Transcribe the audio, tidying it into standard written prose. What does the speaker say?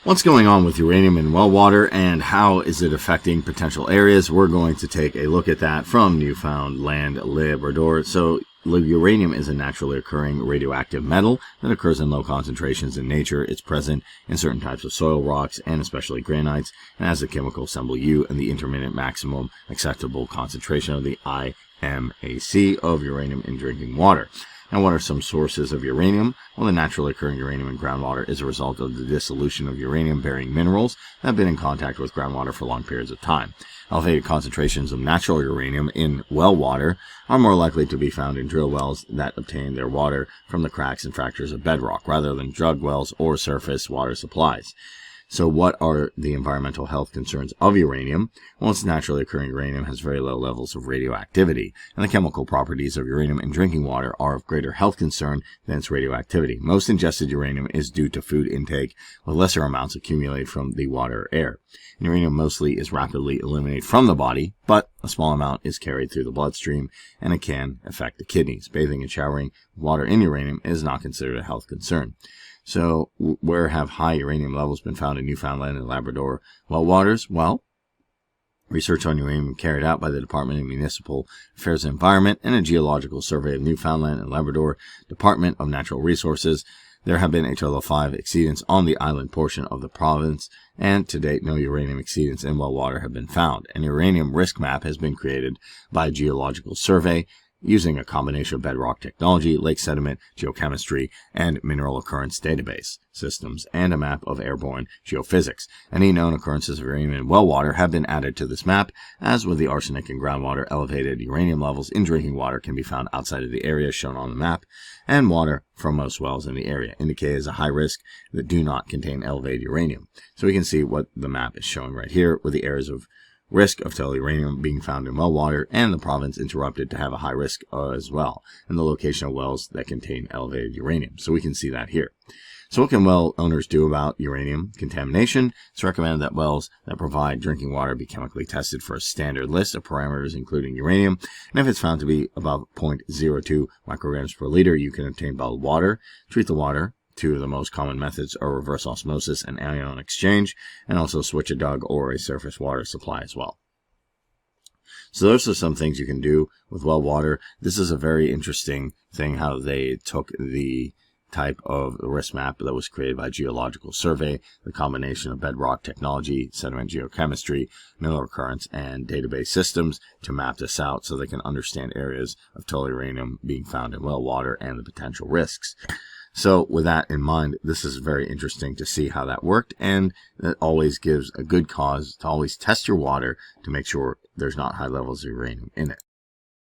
What's going on with uranium in well water and how is it affecting potential areas? We're going to take a look at that from Newfoundland, Labrador. So uranium is a naturally occurring radioactive metal that occurs in low concentrations in nature. It's present in certain types of soil rocks and especially granites, and has the chemical symbol U and the intermittent maximum acceptable concentration of the IMAC of uranium in drinking water. And what are some sources of uranium? Well, the naturally occurring uranium in groundwater is a result of the dissolution of uranium-bearing minerals that have been in contact with groundwater for long periods of time. Elevated concentrations of natural uranium in well water are more likely to be found in drill wells that obtain their water from the cracks and fractures of bedrock, rather than drug wells or surface water supplies. So what are the environmental health concerns of uranium? Well, its naturally occurring uranium has very low levels of radioactivity, and the chemical properties of uranium in drinking water are of greater health concern than its radioactivity. Most ingested uranium is due to food intake, with lesser amounts accumulated from the water or air. And uranium mostly is rapidly eliminated from the body, but a small amount is carried through the bloodstream, and it can affect the kidneys. Bathing and showering with water in uranium is not considered a health concern. So where have high uranium levels been found in Newfoundland and Labrador well waters? Well, research on uranium carried out by the Department of Municipal Affairs and Environment and a geological survey of Newfoundland and Labrador Department of Natural Resources. There have been a total of 5 exceedants on the island portion of the province, and to date no uranium exceedants in well water have been found. An uranium risk map has been created by a geological survey using a combination of bedrock technology, lake sediment, geochemistry, and mineral occurrence database systems, and a map of airborne geophysics. Any known occurrences of uranium in well water have been added to this map. As with the arsenic in groundwater, elevated uranium levels in drinking water can be found outside of the area shown on the map, and water from most wells in the area indicated as a high risk that do not contain elevated uranium. So we can see what the map is showing right here, with the areas of risk of total uranium being found in well water, and the province interrupted to have a high risk as well, and the location of wells that contain elevated uranium. So we can see that here. So what can well owners do about uranium contamination? It's recommended that wells that provide drinking water be chemically tested for a standard list of parameters including uranium, and if it's found to be above 0.02 micrograms per liter, you can obtain bottled water, treat the water. 2 of the most common methods are reverse osmosis and anion exchange, and also switch a dug or a surface water supply as well. So those are some things you can do with well water. This is a very interesting thing, how they took the type of risk map that was created by Geological Survey, the combination of bedrock technology, sediment geochemistry, mineral occurrence, and database systems to map this out so they can understand areas of total uranium being found in well water and the potential risks. So with that in mind, this is very interesting to see how that worked, and it always gives a good cause to always test your water to make sure there's not high levels of uranium in it.